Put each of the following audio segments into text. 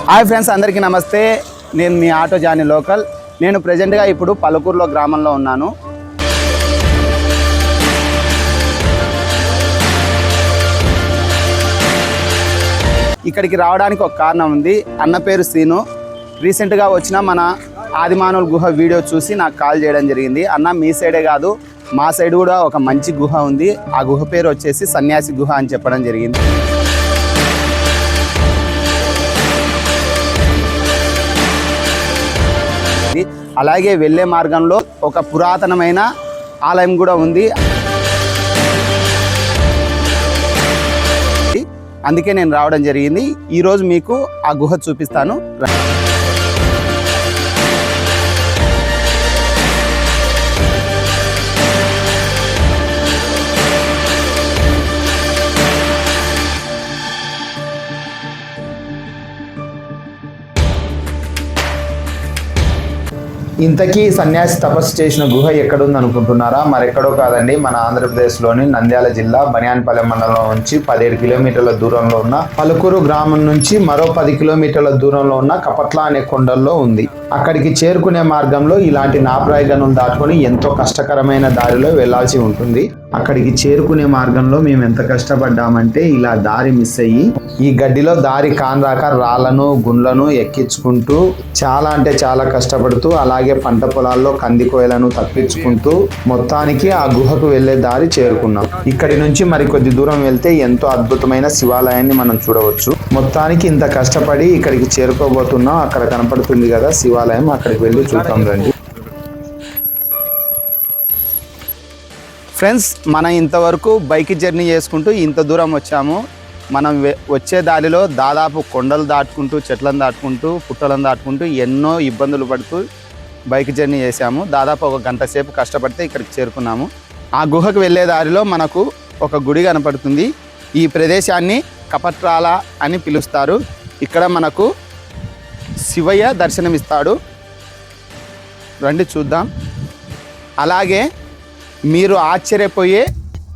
Hi friends, అందరికీ నమస్తే. నేను మీ ఆటో జానీ లోకల్. నేను ప్రెజెంట్గా ఇప్పుడు పలుకూరులో గ్రామంలో ఉన్నాను. ఇక్కడికి రావడానికి ఒక కారణం ఉంది. అన్న పేరు సీను. రీసెంట్గా వచ్చిన మన ఆదిమానవుల గుహ వీడియో చూసి నాకు కాల్ చేయడం జరిగింది. అన్న, మీ సైడే కాదు, మా సైడ్ కూడా ఒక మంచి గుహ ఉంది. ఆ గుహ పేరు వచ్చేసి సన్యాసి గుహ అని చెప్పడం జరిగింది. అలాగే వెళ్ళే మార్గంలో ఒక పురాతనమైన ఆలయం కూడా ఉంది. అందుకే నేను రావడం జరిగింది. ఈరోజు మీకు ఆ గుహ చూపిస్తాను. ఇంతకీ సన్యాసి తపస్సు చేసిన గుహ ఎక్కడుంది అనుకుంటున్నారా? మరెక్కడో కాదండి, మన ఆంధ్రప్రదేశ్లోని నంద్యాల జిల్లా బనియాన్పల్లె మండలం నుంచి 17 కిలోమీటర్ల దూరంలో ఉన్న పలుకూరు గ్రామం నుంచి మరో 10 కిలోమీటర్ల దూరంలో ఉన్న కపట్ల అనే కొండల్లో ఉంది. అక్కడికి చేరుకునే మార్గంలో ఇలాంటి నాపరాయి గనులు దాటుకొని ఎంతో కష్టకరమైన దారిలో వెళ్లాల్సి ఉంటుంది. అక్కడికి చేరుకునే మార్గంలో మేము ఎంత కష్టపడ్డామంటే, ఇలా దారి మిస్ అయ్యి ఈ గడ్డిలో దారి కానరాక రాళ్లను గుండ్లను ఎక్కించుకుంటూ చాలా అంటే చాలా కష్టపడుతూ, అలాగే పంట పొలాల్లో కందికోయలను తప్పించుకుంటూ మొత్తానికి ఆ గుహకు వెళ్లే దారి చేరుకున్నాం. ఇక్కడి నుంచి మరికొద్ది దూరం వెళ్తే ఎంతో అద్భుతమైన శివాలయాన్ని మనం చూడవచ్చు. మొత్తానికి ఇంత కష్టపడి ఇక్కడికి చేరుకోబోతున్నాం. అక్కడ కనపడుతుంది కదా శివాలయం, అక్కడికి వెళ్ళి చూద్దాం రండి. ఫ్రెండ్స్, మనం ఇంతవరకు బైక్ జర్నీ చేసుకుంటూ ఇంత దూరం వచ్చాము. మనం వచ్చే దారిలో దాదాపు కొండలు దాటుకుంటూ, చెట్లను దాటుకుంటూ, పుట్టలను దాటుకుంటూ ఎన్నో ఇబ్బందులు పడుతూ బైక్ జర్నీ చేసాము. దాదాపు 1 గంట సేపు కష్టపడితే ఇక్కడికి చేరుకున్నాము. ఆ గుహకు వెళ్ళే దారిలో మనకు ఒక గుడి కనపడుతుంది. ఈ ప్రదేశాన్ని కపట్రాల అని పిలుస్తారు. ఇక్కడ మనకు శివయ్య దర్శనమిస్తాడు. రండి చూద్దాం. అలాగే మీరు ఆశ్చర్యపోయే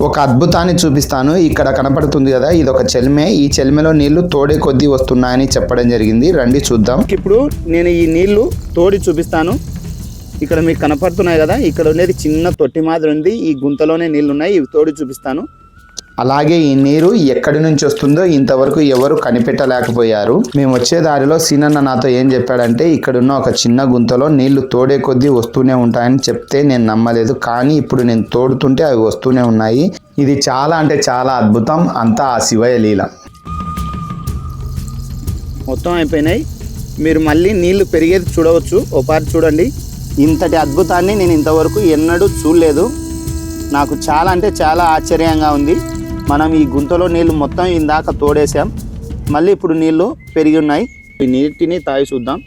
ఒక అద్భుతాన్ని చూపిస్తాను. ఇక్కడ కనపడుతుంది కదా, ఇది ఒక చెలిమే. ఈ చెలిమేలో నీళ్లు తోడే కొద్దీ వస్తున్నాయని చెప్పడం జరిగింది. రండి చూద్దాం. ఇప్పుడు నేను ఈ నీళ్లు తోడి చూపిస్తాను. ఇక్కడ మీకు కనపడుతున్నాయి కదా, ఇక్కడ ఉండేది చిన్న తొట్టి మాదిరి ఉంది. ఈ గుంతలోనే నీళ్లు ఉన్నాయి. ఇవి తోడి చూపిస్తాను. అలాగే ఈ నీరు ఎక్కడి నుంచి వస్తుందో ఇంతవరకు ఎవరు కనిపెట్టలేకపోయారు. మేము వచ్చే దారిలో సీనన్న నాతో ఏం చెప్పాడంటే, ఇక్కడున్న ఒక చిన్న గుంతలో నీళ్లు తోడే కొద్దీ వస్తూనే ఉంటాయని చెప్తే నేను నమ్మలేదు. కానీ ఇప్పుడు నేను తోడుతుంటే అవి వస్తూనే ఉన్నాయి. ఇది చాలా అంటే చాలా అద్భుతం. అంతా ఆ శివయ్య లీల. మొత్తం అయిపోయినాయి. మీరు మళ్ళీ నీళ్లు పెరిగేది చూడవచ్చు. ఒకసారి చూడండి. ఇంతటి అద్భుతాన్ని నేను ఇంతవరకు ఎన్నడూ చూడలేదు. నాకు చాలా అంటే చాలా ఆశ్చర్యంగా ఉంది. మనం ఈ గుంతలో నీళ్లు మొత్తం ఇందాక తోడేసాం. మళ్ళీ ఇప్పుడు నీళ్లు పెరిగి ఉన్నాయి. ఈ నీటిని తాగి చూద్దాం.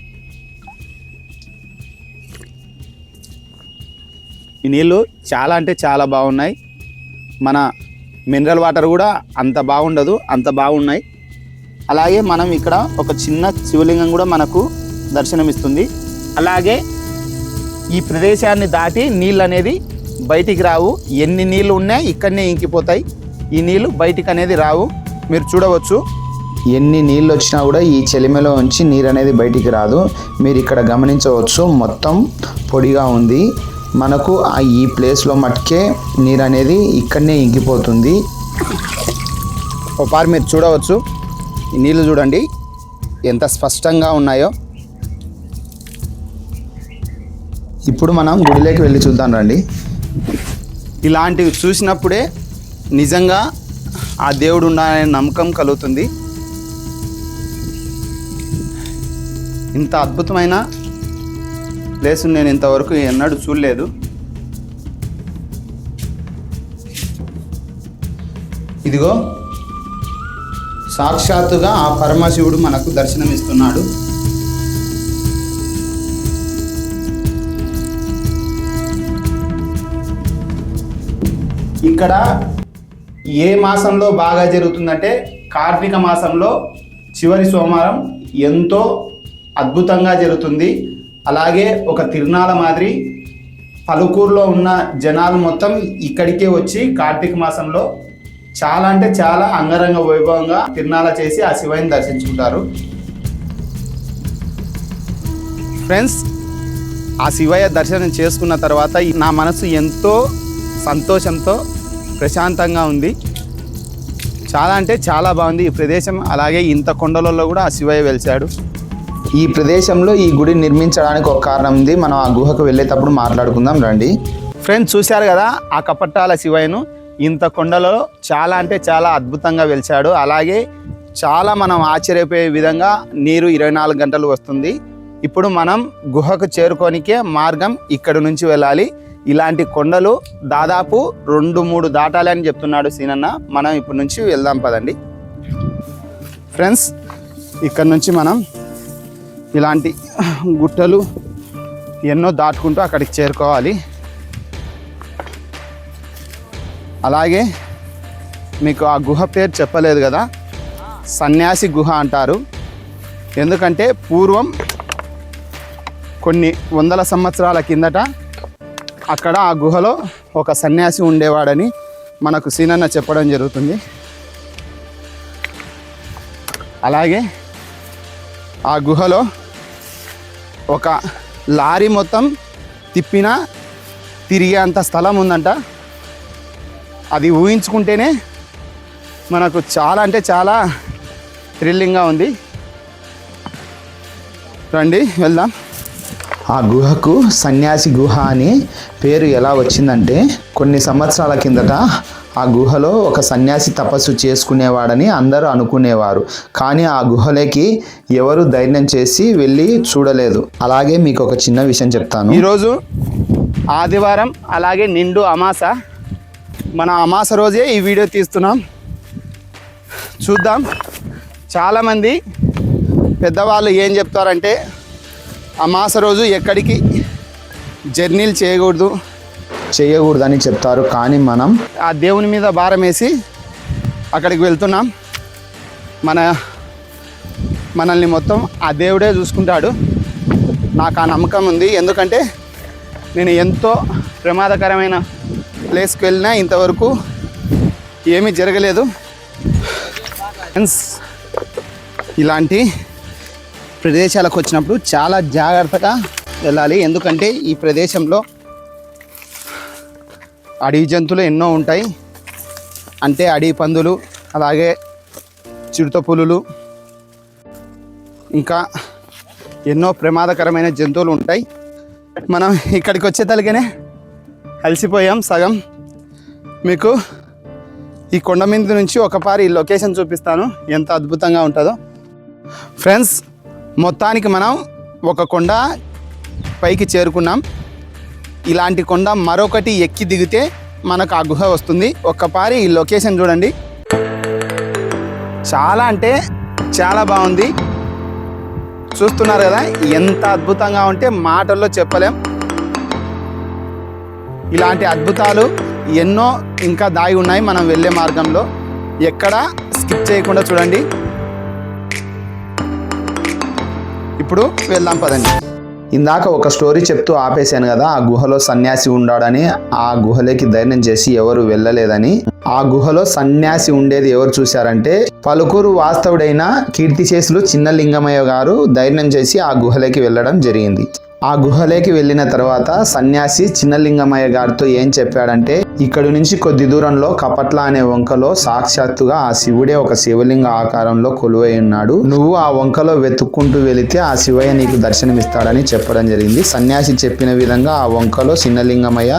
ఈ నీళ్ళు చాలా అంటే చాలా బాగున్నాయి. మన మినరల్ వాటర్ కూడా అంత బాగుండదు, అంత బాగున్నాయి. అలాగే మనం ఇక్కడ ఒక చిన్న శివలింగం కూడా మనకు దర్శనమిస్తుంది. అలాగే ఈ ప్రదేశాన్ని దాటి నీళ్ళు అనేది బయటికి రావు. ఎన్ని నీళ్ళు ఉన్నాయి ఇక్కడనే ఇంకిపోతాయి. ఈ నీళ్ళు బయటికి అనేది రావు. మీరు చూడవచ్చు, ఎన్ని నీళ్ళు వచ్చినా కూడా ఈ చెలిమేలో ఉంచి నీరు అనేది బయటికి రాదు. మీరు ఇక్కడ గమనించవచ్చు, మొత్తం పొడిగా ఉంది. మనకు ఈ ప్లేస్లో మట్టుకే నీరు అనేది ఇక్కడనే ఇంకిపోతుంది. ఒకసారి మీరు చూడవచ్చు, ఈ నీళ్ళు చూడండి ఎంత స్పష్టంగా ఉన్నాయో. ఇప్పుడు మనం గుడిలోకి వెళ్ళి చూద్దాం రండి. ఇలాంటివి చూసినప్పుడే నిజంగా ఆ దేవుడు ఉన్నాడనే నమ్మకం కలుగుతుంది. ఇంత అద్భుతమైన ప్లేస్ నేను ఇంతవరకు ఎన్నడూ చూడలేదు. ఇదిగో సాక్షాత్తుగా ఆ పరమశివుడు మనకు దర్శనమిస్తున్నాడు. ఇక్కడ ఏ మాసంలో బాగా జరుగుతుందంటే, కార్తీక మాసంలో చివరి సోమవారం ఎంతో అద్భుతంగా జరుగుతుంది. అలాగే ఒక తిరునాళ్ళ మాదిరి పలుకూరులో ఉన్న జనాలు మొత్తం ఇక్కడికే వచ్చి కార్తీక మాసంలో చాలా అంటే చాలా అంగరంగ వైభవంగా తిరునాళ్ళ చేసి ఆ శివయ్యని దర్శించుకుంటారు. ఫ్రెండ్స్, ఆ శివయ్య దర్శనం చేసుకున్న తర్వాత నా మనసు ఎంతో సంతోషంతో ప్రశాంతంగా ఉంది. చాలా అంటే చాలా బాగుంది ఈ ప్రదేశం. అలాగే ఇంత కొండలలో కూడా ఆ శివయ్య వెలిశాడు. ఈ ప్రదేశంలో ఈ గుడి నిర్మించడానికి ఒక కారణం ఉంది. మనం ఆ గుహకు వెళ్ళేటప్పుడు మాట్లాడుకుందాం రండి. ఫ్రెండ్స్, చూశారు కదా ఆ కపట్టాల శివయ్యను. ఇంత కొండలలో చాలా అంటే చాలా అద్భుతంగా వెలిశాడు. అలాగే చాలా మనం ఆశ్చర్యపోయే విధంగా నీరు 24 గంటలు వస్తుంది. ఇప్పుడు మనం గుహకు చేరుకోనికే మార్గం ఇక్కడ నుంచి వెళ్ళాలి. ఇలాంటి కొండలు దాదాపు 2-3 దాటాలి అని చెప్తున్నాడు సీనన్న. మనం ఇప్పటి నుంచి వెళ్దాం పదండి. ఫ్రెండ్స్, ఇక్కడ నుంచి మనం ఇలాంటి గుట్టలు ఎన్నో దాటుకుంటూ అక్కడికి చేరుకోవాలి. అలాగే మీకు ఆ గుహ పేరు చెప్పలేదు కదా, సన్యాసి గుహ అంటారు. ఎందుకంటే పూర్వం కొన్ని వందల సంవత్సరాల కిందట అక్కడ ఆ గుహలో ఒక సన్యాసి ఉండేవాడని మనకు సీనన్న చెప్పడం జరుగుతుంది. అలాగే ఆ గుహలో ఒక లారీ మొత్తం తిప్పినా తిరిగే అంత స్థలం ఉందంట. అది ఊహించుకుంటేనే మనకు చాలా అంటే చాలా థ్రిల్లింగ్గా ఉంది. రండి వెళ్దాం. ఆ గుహకు సన్యాసి గుహ అని పేరు ఎలా వచ్చిందంటే, కొన్ని సంవత్సరాల కిందట ఆ గుహలో ఒక సన్యాసి తపస్సు చేసుకునేవాడని అందరూ అనుకునేవారు. కానీ ఆ గుహలోకి ఎవరు ధైర్యం చేసి వెళ్ళి చూడలేదు. అలాగే మీకు ఒక చిన్న విషయం చెప్తాను. ఈరోజు ఆదివారం, అలాగే నిండు అమాస. మన అమాస రోజే ఈ వీడియో తీస్తున్నాం. చూద్దాం. చాలామంది పెద్దవాళ్ళు ఏం చెప్తారంటే, అమాస రోజు ఎక్కడికి జర్నీలు చేయకూడదని చెప్తారు. కానీ మనం ఆ దేవుని మీద భారం వేసి అక్కడికి వెళ్తున్నాం. మనల్ని మొత్తం ఆ దేవుడే చూసుకుంటాడు. నాకు ఆ నమ్మకం ఉంది. ఎందుకంటే నేను ఎంతో ప్రమాదకరమైన ప్లేస్కి వెళ్ళినా ఇంతవరకు ఏమీ జరగలేదు. ఫ్రెండ్స్, ఇలాంటి ప్రదేశాలకు వచ్చినప్పుడు చాలా జాగ్రత్తగా వెళ్ళాలి. ఎందుకంటే ఈ ప్రదేశంలో అడవి జంతువులు ఎన్నో ఉంటాయి. అంటే అడవి పందులు, అలాగే చిరుత పులులు, ఇంకా ఎన్నో ప్రమాదకరమైన జంతువులు ఉంటాయి. మనం ఇక్కడికి వచ్చేతలకనే అలసిపోయాం సగం. మీకు ఈ కొండ మీద నుంచి ఒకసారి ఈ లొకేషన్ చూపిస్తాను, ఎంత అద్భుతంగా ఉంటుందో. ఫ్రెండ్స్, మొత్తానికి మనం ఒక కొండ పైకి చేరుకున్నాం. ఇలాంటి కొండ మరొకటి ఎక్కి దిగితే మనకు ఆ గుహ వస్తుంది. ఒక్కసారి ఈ లొకేషన్ చూడండి. చాలా అంటే చాలా బాగుంది. చూస్తున్నారు కదా ఎంత అద్భుతంగా ఉంటే మాటల్లో చెప్పలేం. ఇలాంటి అద్భుతాలు ఎన్నో ఇంకా దాగి ఉన్నాయి మనం వెళ్ళే మార్గంలో. ఎక్కడ స్కిప్ చేయకుండా చూడండి. ఇప్పుడు వెళ్దాం పదండి. ఇందాక ఒక స్టోరీ చెప్తూ ఆపేశాను కదా, ఆ గుహలో సన్యాసి ఉన్నాడని. ఆ గుహలోకి ధైర్యం చేసి ఎవరు వెళ్ళలేదని. ఆ గుహలో సన్యాసి ఉండేది ఎవరు చూశారంటే, పలుకూరు వాస్తవుడైన కీర్తిశేషులు చిన్న లింగమయ్య గారు ధైర్యం చేసి ఆ గుహలోకి వెళ్ళడం జరిగింది. ఆ గుహలోకి వెళ్ళిన తర్వాత సన్యాసి చిన్నలింగమయ్య గారితో ఏం చెప్పాడంటే, ఇక్కడి నుంచి కొద్ది దూరంలో కపట్ల అనే వంకలో సాక్షాత్తుగా ఆ శివుడే ఒక శివలింగ ఆకారంలో కొలువై ఉన్నాడు. నువ్వు ఆ వంకలో వెతుక్కుంటూ వెళితే ఆ శివయ్య నీకు దర్శనమిస్తాడని చెప్పడం జరిగింది. సన్యాసి చెప్పిన విధంగా ఆ వంకలో చిన్నలింగమయ్య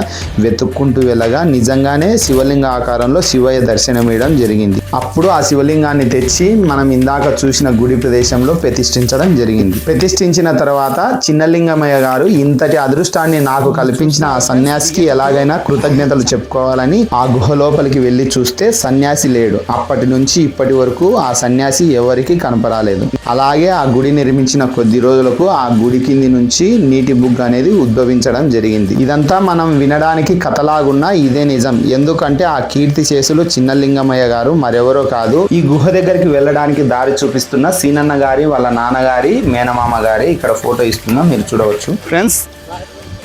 వెతుక్కుంటూ వెళ్ళగా నిజంగానే శివలింగ ఆకారంలో శివయ్య దర్శనమియడం జరిగింది. అప్పుడు ఆ శివలింగాన్ని తెచ్చి మనం ఇందాక చూసిన గుడి ప్రదేశంలో ప్రతిష్ఠించడం జరిగింది. ప్రతిష్ఠించిన తర్వాత చిన్నలింగమయ్య గారు ఇంతటి అదృష్టాన్ని నాకు కల్పించిన ఆ సన్యాసికి ఎలాగైనా కృతజ్ఞతలు చెప్పుకోవాలని ఆ గుహ లోపలికి వెళ్ళి చూస్తే సన్యాసి లేడు. అప్పటి నుంచి ఇప్పటి వరకు ఆ సన్యాసి ఎవరికి కనపరాలేదు. అలాగే ఆ గుడి నిర్మించిన కొద్ది రోజులకు ఆ గుడి కింది నుంచి నీటి బుగ్గ అనేది ఉద్భవించడం జరిగింది. ఇదంతా మనం వినడానికి కథలాగున్నా ఇదే నిజం. ఎందుకంటే ఆ కీర్తిశేషులు చిన్నలింగమయ్య గారు మరెవరో కాదు, ఈ గుహ దగ్గరికి వెళ్ళడానికి దారి చూపిస్తున్న సీనన్న గారి వాళ్ళ నాన్నగారి మేనమామ గారి. ఇక్కడ ఫోటో ఇస్తున్నా, మీరు చూడవచ్చు. ఫ్రెండ్స్,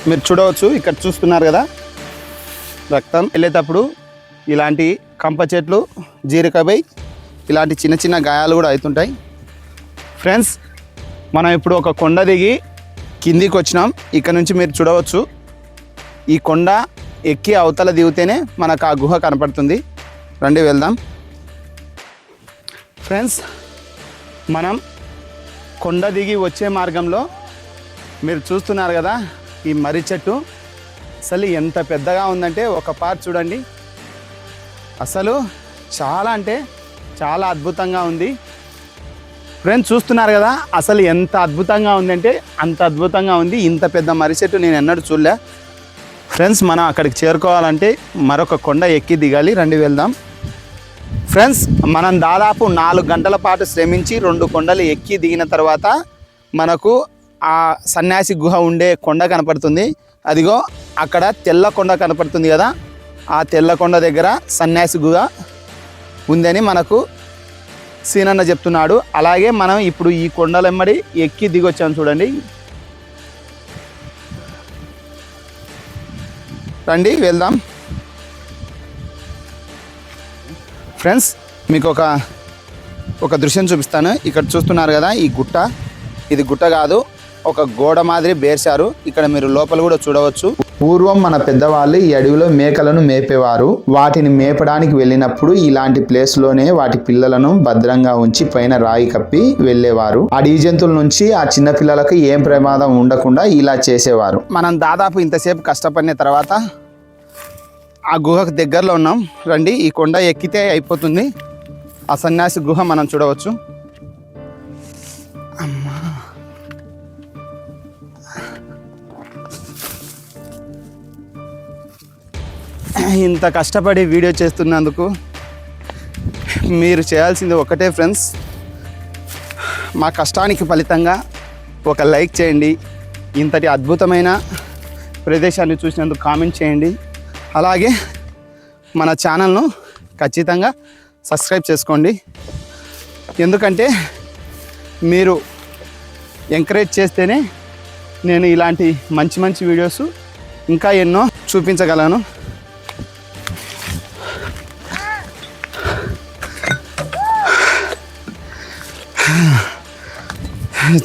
మీరు చూడవచ్చు, ఇక్కడ చూస్తున్నారు కదా రక్తం. వెళ్ళేటప్పుడు ఇలాంటి కంప చెట్లు, జీరకబై ఇలాంటి చిన్న చిన్న గాయాలు కూడా అవుతుంటాయి. ఫ్రెండ్స్, మనం ఇప్పుడు ఒక కొండ దిగి కిందికి వచ్చినాం. ఇక్కడ నుంచి మీరు చూడవచ్చు, ఈ కొండ ఎక్కి అవతల దిగితేనే మనకు ఆ గుహ కనపడుతుంది. రండి వెళ్దాం. ఫ్రెండ్స్, మనం కొండ దిగి వచ్చే మార్గంలో మీరు చూస్తున్నారు కదా, ఈ మర్రి చెట్టు అసలు ఎంత పెద్దగా ఉందంటే ఒక పార్ట్ చూడండి. అసలు చాలా అంటే చాలా అద్భుతంగా ఉంది. ఫ్రెండ్స్ చూస్తున్నారు కదా, అసలు ఎంత అద్భుతంగా ఉందంటే అంత అద్భుతంగా ఉంది. ఇంత పెద్ద మర్రి చెట్టు నేను ఎన్నడూ చూడలే. ఫ్రెండ్స్, మనం అక్కడికి చేరుకోవాలంటే మరొక కొండ ఎక్కి దిగాలి. రండి వెళ్దాం. ఫ్రెండ్స్, మనం దాదాపు 4 గంటల పాటు శ్రమించి 2 కొండలు ఎక్కి దిగిన తర్వాత మనకు ఆ సన్యాసి గుహ ఉండే కొండ కనపడుతుంది. అదిగో అక్కడ తెల్ల కొండ కనపడుతుంది కదా, ఆ తెల్ల కొండ దగ్గర సన్యాసి గుహ ఉందని మనకు సీనన్న చెప్తున్నాడు. అలాగే మనం ఇప్పుడు ఈ కొండలెమ్మడి ఎక్కి దిగొచ్చాం చూడండి. రండి వెళ్దాం. ఫ్రెండ్స్, మీకు ఒక దృశ్యం చూపిస్తాను. ఇక్కడ చూస్తున్నారు కదా, ఈ గుట్ట, ఇది గుట్ట కాదు, ఒక గోడ మాదిరి బేర్చారు. ఇక్కడ మీరు లోపల కూడా చూడవచ్చు. పూర్వం మన పెద్దవాళ్ళు ఈ అడవిలో మేకలను మేపేవారు. వాటిని మేపడానికి వెళ్ళినప్పుడు ఇలాంటి ప్లేస్ లోనే వాటి పిల్లలను భద్రంగా ఉంచి పైన రాయి కప్పి వెళ్ళేవారు. అడవి జంతువుల నుంచి ఆ చిన్న పిల్లలకు ఏం ప్రమాదం ఉండకుండా ఇలా చేసేవారు. మనం దాదాపు ఇంతసేపు కష్టపడిన తర్వాత ఆ గుహకు దగ్గరలో ఉన్నాం. రండి, ఈ కొండ ఎక్కితే అయిపోతుంది. ఆ సన్యాసి గుహ మనం చూడవచ్చు. అమ్మా, ఇంత కష్టపడి వీడియో చేస్తున్నందుకు మీరు చేయాల్సింది ఒకటే ఫ్రెండ్స్, మా కష్టానికి ఫలితంగా ఒక లైక్ చేయండి. ఇంతటి అద్భుతమైన ప్రదేశాన్ని చూసినందుకు కామెంట్ చేయండి. అలాగే మన ఛానల్ను ఖచ్చితంగా సబ్స్క్రైబ్ చేసుకోండి. ఎందుకంటే మీరు ఎంకరేజ్ చేస్తేనే నేను ఇలాంటి మంచి మంచి వీడియోస్ ఇంకా ఎన్నో చూపించగలను.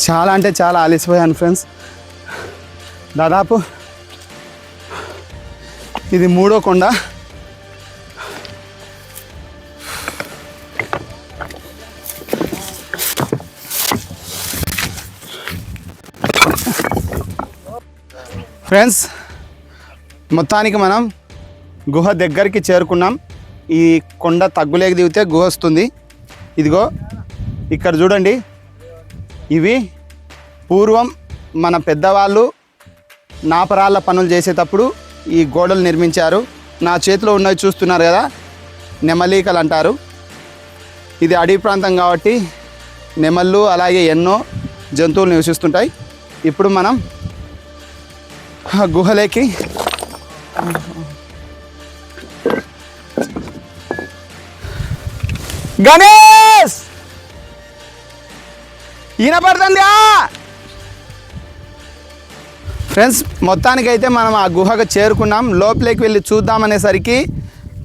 చాలా అంటే చాలా అలసిపోయాను ఫ్రెండ్స్. దాదాపు ఇది 3వ కొండ. ఫ్రెండ్స్, మొత్తానికి మనం గుహ దగ్గరికి చేరుకున్నాం. ఈ కొండ తగ్గులేకి దిగితే గుహ వస్తుంది. ఇదిగో ఇక్కడ చూడండి, ఇవి పూర్వం మన పెద్దవాళ్ళు నాపరాళ్ళ పనులు చేసేటప్పుడు ఈ గోడలు నిర్మించారు. నా చేతిలో ఉన్నవి చూస్తున్నారు కదా, నెమలీకలు అంటారు. ఇది అడవి ప్రాంతం కాబట్టి నెమళ్ళు అలాగే ఎన్నో జంతువులు నివసిస్తుంటాయి. ఇప్పుడు మనం గుహలోకి గణేష్ ఈయనపడుతుందా ఫ్రెండ్స్. మొత్తానికైతే మనం ఆ గుహకు చేరుకున్నాం. లోపలికి వెళ్ళి చూద్దామనేసరికి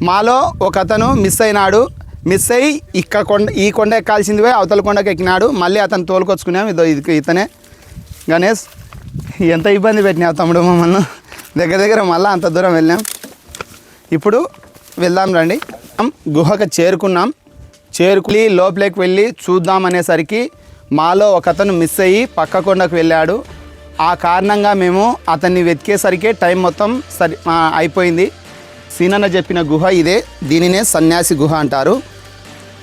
మాలో ఒక అతను మిస్ అయినాడు. మిస్ అయ్యి ఈ కొండ ఎక్కాల్సింది పోయి అవతల కొండకు ఎక్కినాడు. మళ్ళీ అతను తోలుకొచ్చుకున్నాం. ఇతనే గణేష్. ఎంత ఇబ్బంది పెట్టినావు తమ్ముడు మమ్మల్ని. దగ్గర మళ్ళీ అంత దూరం వెళ్ళాం. ఇప్పుడు వెళ్దాం రండి. గుహకు చేరుకున్నాం. చేరుకుని లోపలికి వెళ్ళి చూద్దామనేసరికి మాలో ఒక అతను మిస్ అయ్యి పక్క కొండకు వెళ్ళాడు. ఆ కారణంగా మేము అతన్ని వెతికేసరికి టైం మొత్తం అయిపోయింది. సీనన్న చెప్పిన గుహ ఇదే. దీనినే సన్యాసి గుహ అంటారు.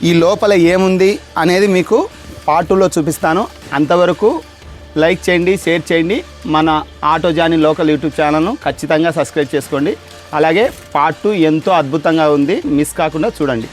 ఈ లోపల ఏముంది అనేది మీకు పార్ట్ 2లో చూపిస్తాను. అంతవరకు లైక్ చేయండి, షేర్ చేయండి. మన ఆటో జానీ లోకల్ యూట్యూబ్ ఛానల్ను ఖచ్చితంగా సబ్స్క్రైబ్ చేసుకోండి. అలాగే పార్ట్ 2 ఎంతో అద్భుతంగా ఉంది, మిస్ కాకుండా చూడండి.